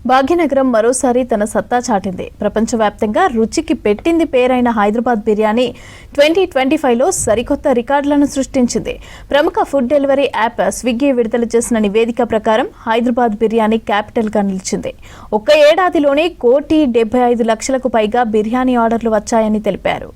భాగ్యనగరం మరోసారి తన సత్తా చాటింది. ప్రపంచవ్యాప్తంగా రుచికి పెట్టింది పేరైన హైదరాబాద్ బిర్యానీ 2025లో సరికొత్త రికార్డులను సృష్టించింది. ప్రముఖ ఫుడ్ డెలివరీ యాప్ స్విగ్గీ విడుదల చేసిన నివేదిక ప్రకారం హైదరాబాద్ బిర్యానీ క్యాపిటల్గా నిలిచింది. ఒక్క ఏడాదిలోనే 1,75,00,000కు పైగా బిర్యానీ ఆర్డర్లు వచ్చాయని తెలిపారు.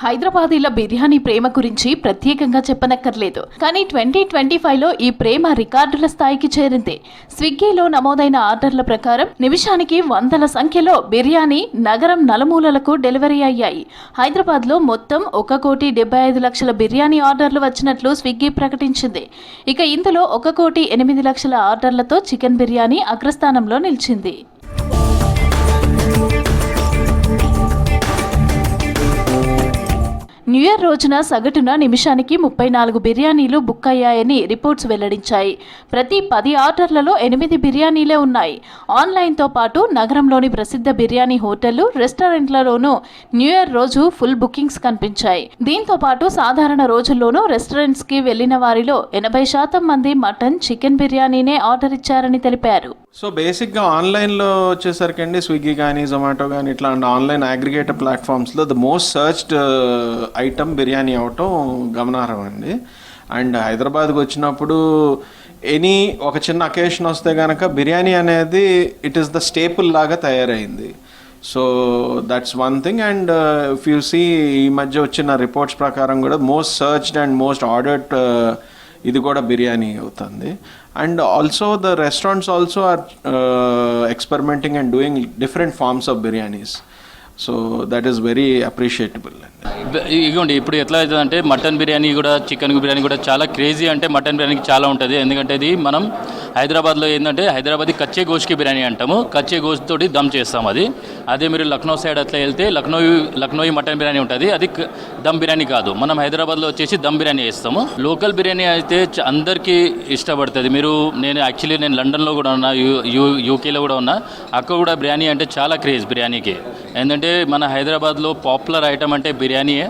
హైదరాబాదీల బిర్యానీ ప్రేమ గురించి ప్రత్యేకంగా చెప్పనక్కర్లేదు. కానీ 2025లో ఈ ప్రేమ రికార్డుల స్థాయికి చేరింది. స్విగ్గీలో నమోదైన ఆర్డర్ల ప్రకారం నిమిషానికి వందల సంఖ్యలో బిర్యానీ నగరం నలుమూలలకు డెలివరీ అయ్యాయి. హైదరాబాద్లో మొత్తం 1,75,00,000 బిర్యానీ ఆర్డర్లు వచ్చినట్లు స్విగ్గీ ప్రకటించింది. ఇక ఇందులో 1,08,00,000 ఆర్డర్లతో చికెన్ బిర్యానీ అగ్రస్థానంలో నిలిచింది. న్యూ ఇయర్ రోజున సగటున నిమిషానికి 34 బిర్యానీలు బుక్ అయ్యాయని రిపోర్ట్స్ వెల్లడించాయి. ప్రతి 10 ఆర్డర్లలో 8 బిర్యానీలే ఉన్నాయి. ఆన్లైన్తో పాటు నగరంలోని ప్రసిద్ధ బిర్యానీ హోటళ్లు, రెస్టారెంట్లలోనూ న్యూ ఇయర్ రోజు ఫుల్ బుకింగ్స్ కనిపించాయి. దీంతో పాటు సాధారణ రోజుల్లోనూ రెస్టారెంట్స్కి వెళ్లిన వారిలో 80% మంది మటన్, చికెన్ బిర్యానీనే ఆర్డర్ ఇచ్చారని తెలిపారు. సో బేసిక్గా ఆన్లైన్లో వచ్చేసరికి అండి స్విగ్గీ కానీ జొమాటో కానీ ఇట్లా ఆన్లైన్ అగ్రిగేటర్ ప్లాట్ఫామ్స్లో the most searched item biryani అవటం గమనార్హం అండి. అండ్ హైదరాబాద్కి వచ్చినప్పుడు ఒక చిన్న అకేషన్ వస్తే కనుక బిర్యానీ అనేది ఇట్ ఈస్ ద స్టేపుల్ లాగా తయారైంది. So that's one thing. And if you see ఈ మధ్య వచ్చిన రిపోర్ట్స్ ప్రకారం కూడా most searched and most ordered ఇది కూడా బిర్యానీ అవుతుంది. And also the restaurants also are experimenting and doing different forms of biryanis. So that is very appreciable. ఇదిగోండి ఇప్పుడు ఎట్లా అవుతుందంటే మటన్ బిర్యానీ కూడా చికెన్ బిర్యానీ కూడా చాలా క్రేజీ. అంటే మటన్ బిర్యానీకి చాలా ఉంటుంది. ఎందుకంటే ఇది మనం హైదరాబాద్లో ఏంటంటే హైదరాబాదీ కచ్చే గోష్కి బిర్యానీ అంటాము. కచ్చే గోష్ తోటి దమ్ చేస్తాం. అదే మీరు లక్నో సైడ్ అట్లా వెళ్తే లక్నోయి మటన్ బిర్యానీ ఉంటుంది. అది దమ్ బిర్యానీ కాదు. మనం హైదరాబాద్లో వచ్చేసి దమ్ బిర్యానీ వేస్తాము. లోకల్ బిర్యానీ అయితే అందరికీ ఇష్టపడుతుంది. నేను లండన్లో కూడా ఉన్నా, యూకేలో కూడా ఉన్నా. అక్కడ కూడా బిర్యానీ అంటే చాలా క్రేజ్ బిర్యానీకి. ఎందుకంటే మన హైదరాబాద్లో పాపులర్ ఐటమ్ అంటే బిర్యానీయే.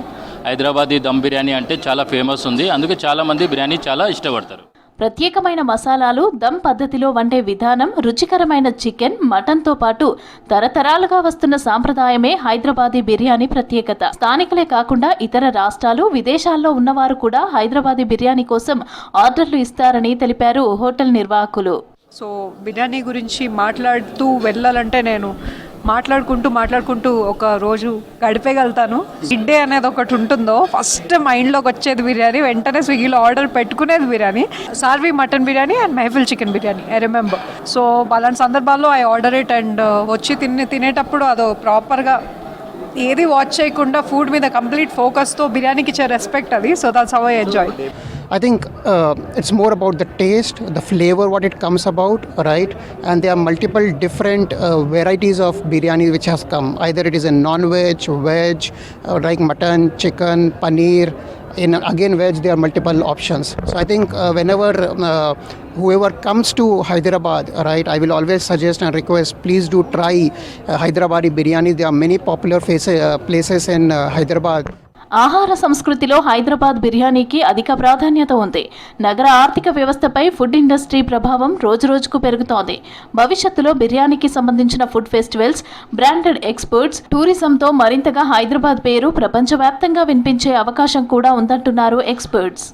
హైదరాబాదీ దమ్ బిర్యానీ అంటే చాలా ఫేమస్ ఉంది. అందుకే చాలామంది బిర్యానీ చాలా ఇష్టపడతారు. ప్రత్యేకమైన మసాలాలు, దమ్ పద్ధతిలో వండే విధానం, రుచికరమైన చికెన్, మటన్తో పాటు తరతరాలుగా వస్తున్న సాంప్రదాయమే హైదరాబాదీ బిర్యానీ ప్రత్యేకత. స్థానికులే కాకుండా ఇతర రాష్ట్రాలు, విదేశాల్లో ఉన్నవారు కూడా హైదరాబాదీ బిర్యానీ కోసం ఆర్డర్లు ఇస్తారని తెలిపారు హోటల్ నిర్వాహకులు. సో బిర్యానీ గురించి మాట్లాడుతూ వెళ్ళాలంటే నేను మాట్లాడుకుంటూ ఒక రోజు గడిపేయగలుగుతాను. డే అనేది ఒకటి ఉంటుందో ఫస్ట్ మైండ్లోకి వచ్చేది బిర్యానీ. వెంటనే స్విగ్గీలో ఆర్డర్ పెట్టుకునేది biryani. Sarvi mutton biryani and Mehfil chicken biryani I remember. So అలాంటి సందర్భాల్లో ఐ ఆర్డర్ ఇట్ అండ్ వచ్చి తినేటప్పుడు అదో ప్రాపర్గా ఏది వాచ్ చేయకుండా ఫుడ్ మీద కంప్లీట్ ఫోకస్తో బిర్యానీకి ఇచ్చే రెస్పెక్ట్ అది. So that's how I enjoy. I think it's more about the taste, the flavor, what it comes about, right? And there are multiple different varieties of biryani which has come. Either it is a non-veg, veg, like mutton, chicken, paneer. In again veg, there are multiple options. So I think whenever whoever comes to Hyderabad, right, I will always suggest and request, please do try Hyderabadi biryani. There are many popular places in Hyderabad. ఆహార సంస్కృతిలో హైదరాబాద్ బిర్యానీకి అధిక ప్రాధాన్యత ఉంది. నగర ఆర్థిక వ్యవస్థపై food industry ప్రభావం రోజురోజుకు పెరుగుతోంది. భవిష్యత్తులో బిర్యానీకి సంబంధించిన ఫుడ్ ఫెస్టివల్స్, బ్రాండెడ్ ఎక్స్పర్ట్స్, టూరిజంతో మరింతగా హైదరాబాద్ పేరు ప్రపంచవ్యాప్తంగా వినిపించే అవకాశం కూడా ఉందంటున్నారు ఎక్స్పర్ట్స్.